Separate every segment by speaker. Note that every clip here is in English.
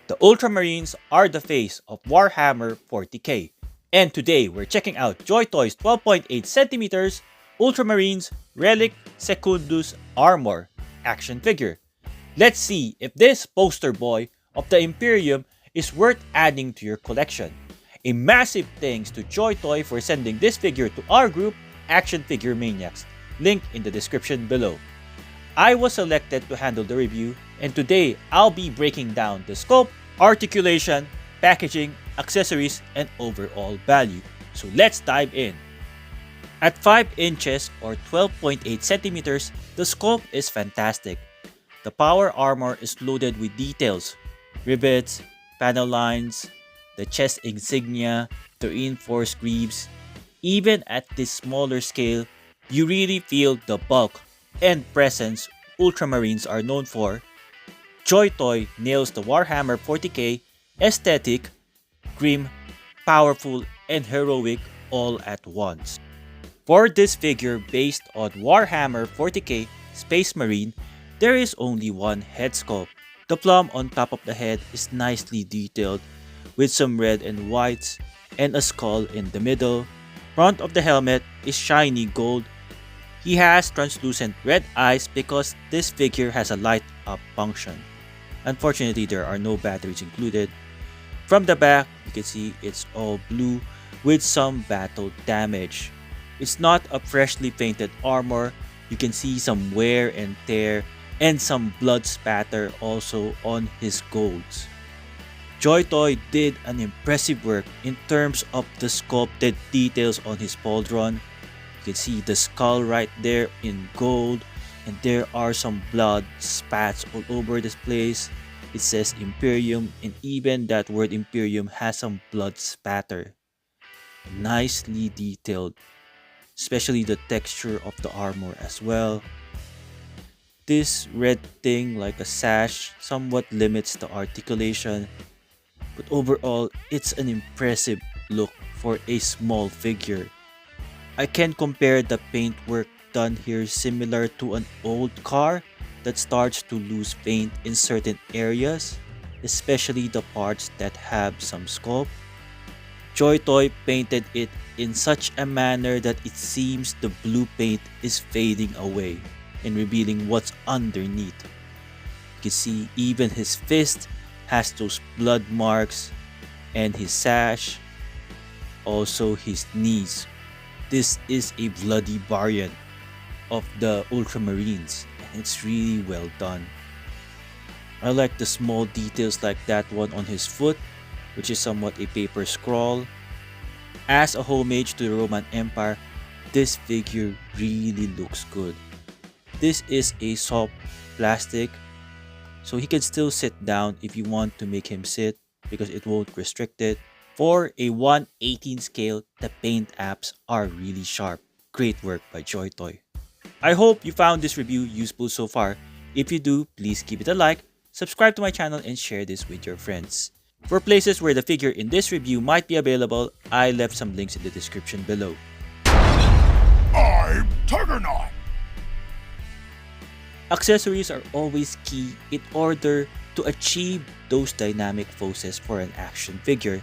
Speaker 1: The Ultramarines are the face of Warhammer 40k, and today we're checking out JoyToy's 12.8cm Ultramarines Relic Secundus Armour action figure. Let's see if this poster boy of the Imperium is worth adding to your collection. A massive thanks to JoyToy for sending this figure to our group, Action Figure Maniacs, link in the description below. I was selected to handle the review, and today I'll be breaking down the scope, articulation, packaging, accessories, and overall value. So let's dive in. At 5 inches or 12.8 centimeters, the scope is fantastic. The power armor is loaded with details, rivets, panel lines, the chest insignia, the reinforced greaves. Even at this smaller scale, you really feel the bulk and presence Ultramarines are known for. JoyToy nails the Warhammer 40k aesthetic, grim, powerful, and heroic all at once. For this figure based on Warhammer 40k Space Marine, there is only one head sculpt. The plum on top of the head is nicely detailed with some red and whites and a skull in the middle. Front of the helmet is shiny gold. He has translucent red eyes because this figure has a light up function. Unfortunately, there are no batteries included. From the back, you can see it's all blue with some battle damage. It's not a freshly painted armor. You can see some wear and tear and some blood spatter also on his golds. JoyToy did an impressive work in terms of the sculpted details on his pauldron. You can see the skull right there in gold, and there are some blood spats all over this place. It says Imperium, and even that word Imperium has some blood spatter. Nicely detailed, especially the texture of the armor as well. This red thing like a sash somewhat limits the articulation, but overall it's an impressive look for a small figure. I can compare the paintwork done here similar to an old car that starts to lose paint in certain areas, especially the parts that have some sculpt. JoyToy painted it in such a manner that it seems the blue paint is fading away and revealing what's underneath. You can see even his fist has those blood marks, and his sash, also his knees. This is a bloody variant of the Ultramarines, and it's really well done. I like the small details like that one on his foot, which is somewhat a paper scroll. As a homage to the Roman Empire, this figure really looks good. This is a soft plastic, so he can still sit down if you want to make him sit because it won't restrict it. For a 1/18 scale, the paint apps are really sharp. Great work by JoyToy. I hope you found this review useful so far. If you do, please give it a like, subscribe to my channel, and share this with your friends. For places where the figure in this review might be available, I left some links in the description below.
Speaker 2: I'm Tuggernaut!
Speaker 1: Accessories are always key in order to achieve those dynamic poses for an action figure.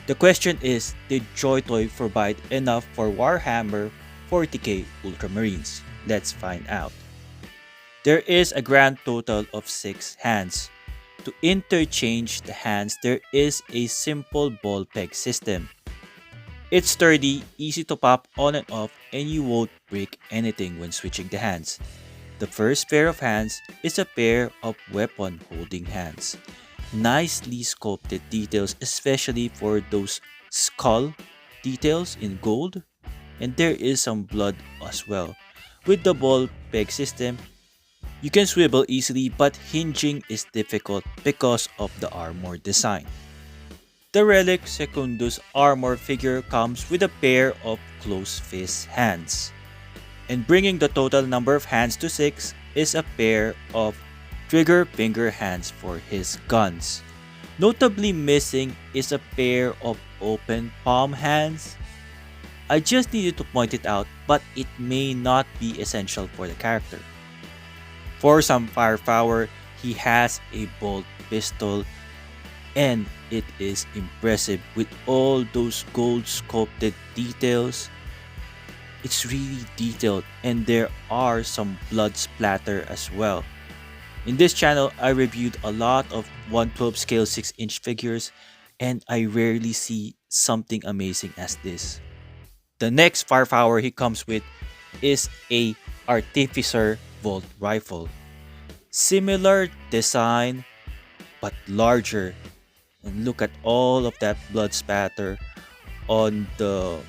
Speaker 1: The question is, did JoyToy provide enough for Warhammer 40k Ultramarines? Let's find out. There is a grand total of 6 hands. To interchange the hands, there is a simple ball peg system. It's sturdy, easy to pop on and off, and you won't break anything when switching the hands. The first pair of hands is a pair of weapon holding hands. Nicely sculpted details, especially for those skull details in gold, and there is some blood as well. With the ball peg system, you can swivel easily, but hinging is difficult because of the armor design. The Relic Secundus Armour figure comes with a pair of closed fist hands, and bringing the total number of hands to 6 is a pair of trigger finger hands for his guns. Notably missing is a pair of open palm hands. I just needed to point it out, but it may not be essential for the character. For some firepower, he has a bolt pistol and it is impressive with all those gold sculpted details. It's really detailed and there are some blood splatter as well. In this channel, I reviewed a lot of 1/12 scale 6-inch figures and I rarely see something amazing as this. The next firepower he comes with is a Artificer Bolt Rifle. Similar design but larger, and look at all of that blood spatter on the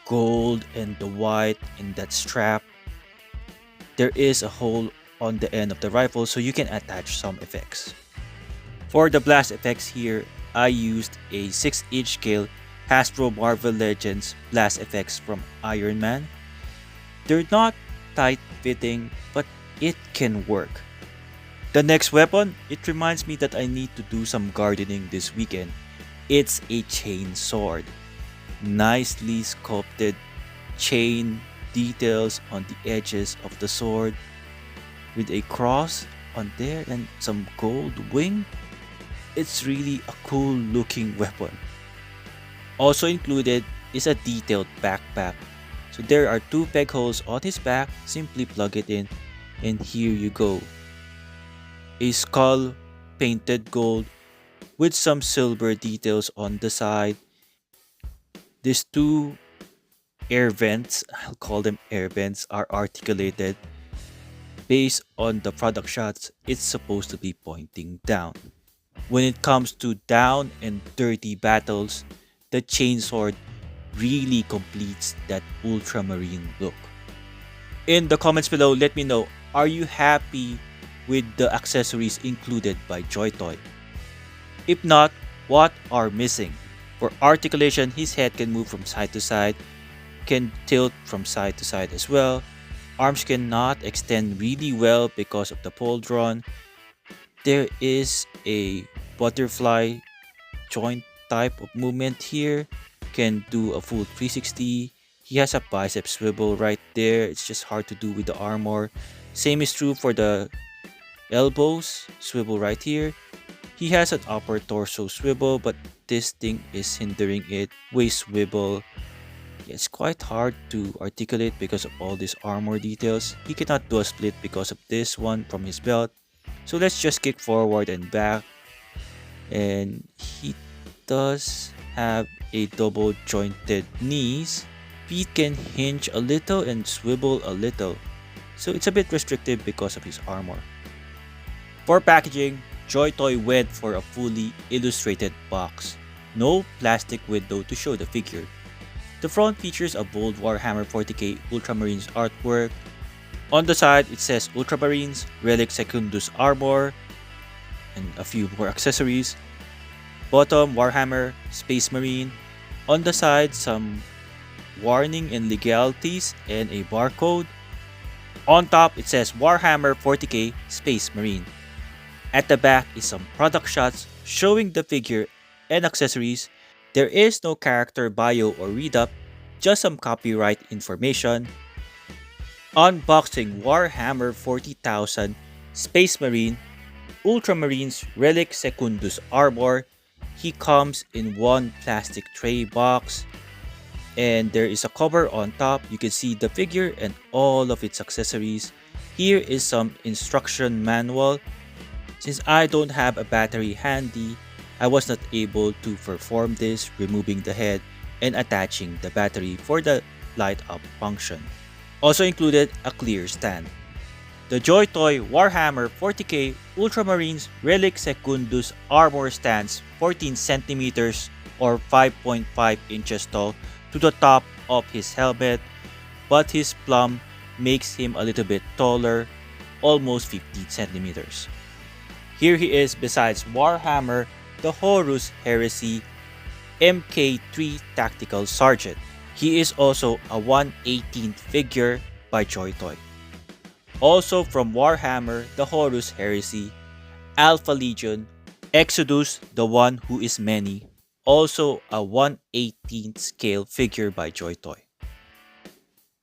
Speaker 1: gold and the white and that strap. There is a hole on the end of the rifle so you can attach some effects. For the blast effects here, I used a 6-inch scale Hasbro Marvel Legends blast effects from Iron Man. They're not tight fitting, but it can work. The next weapon, it reminds me that I need to do some gardening this weekend. It's a Chainsword. Nicely sculpted chain details on the edges of the sword with a cross on there and some gold wing. It's really a cool looking weapon. Also included is a detailed backpack. So there are 2 peg holes on his back, simply plug it in and here you go. A skull painted gold with some silver details on the side. These 2 air vents, I'll call them air vents, are articulated. Based on the product shots, it's supposed to be pointing down. When it comes to down and dirty battles, the Chainsword really completes that Ultramarine look. In the comments below, let me know, are you happy with the accessories included by JoyToy? If not, what are missing? For articulation, his head can move from side to side, can tilt from side to side as well. Arms cannot extend really well because of the pauldron. There is a butterfly joint type of movement here, can do a full 360. He has a bicep swivel right there, it's just hard to do with the armor. Same is true for the elbows, swivel right here. He has an upper torso swivel, but this thing is hindering it. Waist swivel. It's quite hard to articulate because of all these armor details. He cannot do a split because of this one from his belt. So let's just kick forward and back. And he does have a double jointed knees. Feet can hinge a little and swivel a little. So it's a bit restrictive because of his armor. For packaging, JoyToy went for a fully illustrated box. No plastic window to show the figure. The front features a bold Warhammer 40k Ultramarines artwork. On the side, it says Ultramarines Relic Secundus Armour and a few more accessories. Bottom, Warhammer Space Marine. On the side, some warning and legalities and a barcode. On top, it says Warhammer 40k Space Marine. At the back is some product shots showing the figure and accessories. There is no character bio or read-up, just some copyright information. Unboxing Warhammer 40,000 Space Marine Ultramarines Relic Secundus Armour. He comes in one plastic tray box and there is a cover on top. You can see the figure and all of its accessories. Here is some instruction manual. Since I don't have a battery handy, I was not able to perform this, removing the head and attaching the battery for the light up function. Also included a clear stand. The JoyToy Warhammer 40k Ultramarines Relic Secundus Armour stands 14 centimeters or 5.5 inches tall to the top of his helmet, but his plum makes him a little bit taller, almost 15 centimeters. Here he is besides Warhammer, the Horus Heresy MK3 Tactical Sergeant. He is also a 1/18th figure by JoyToy. Also from Warhammer, the Horus Heresy, Alpha Legion, Exodus, the One Who Is Many, also a 1/18th scale figure by JoyToy.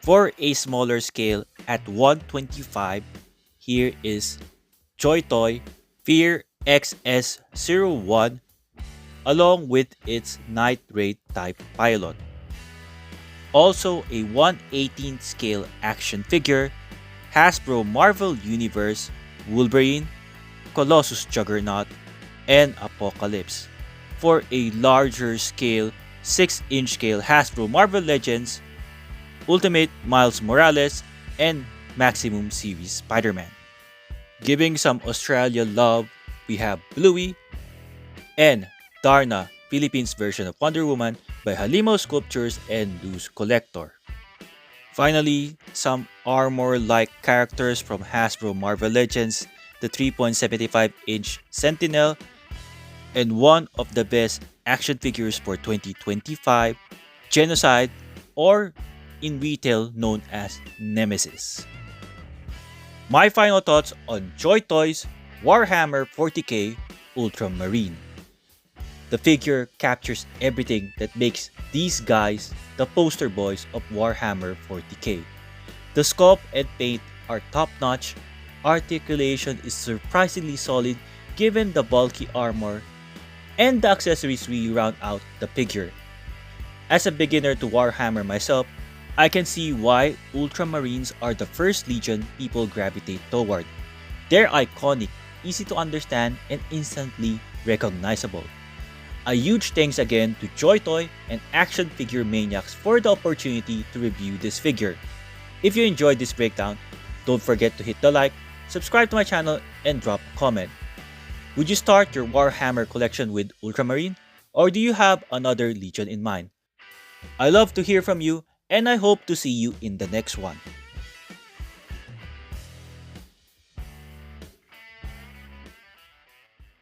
Speaker 1: For a smaller scale at 125, here is JoyToy Fear XS01 along with its Night Raid type pilot. Also a 1/18 scale action figure, Hasbro Marvel Universe, Wolverine, Colossus Juggernaut, and Apocalypse. For a larger scale, 6-inch scale Hasbro Marvel Legends, Ultimate Miles Morales, and Maximum Series Spider-Man. Giving some Australia love, we have Bluey and Darna, Philippines version of Wonder Woman by Halimo Sculptures and Luz Collector. Finally, some armor-like characters from Hasbro Marvel Legends, the 3.75-inch Sentinel, and one of the best action figures for 2025, Genocide, or in retail known as Nemesis. My final thoughts on JoyToy's Warhammer 40k Ultramarine. The figure captures everything that makes these guys the poster boys of Warhammer 40k. The sculpt and paint are top-notch, articulation is surprisingly solid given the bulky armor, and the accessories really round out the figure. As a beginner to Warhammer myself, I can see why Ultramarines are the first legion people gravitate toward. They're iconic, easy to understand, and instantly recognizable. A huge thanks again to JoyToy and Action Figure Maniacs for the opportunity to review this figure. If you enjoyed this breakdown, don't forget to hit the like, subscribe to my channel, and drop a comment. Would you start your Warhammer collection with Ultramarine, or do you have another legion in mind? I love to hear from you, and I hope to see you in the next one.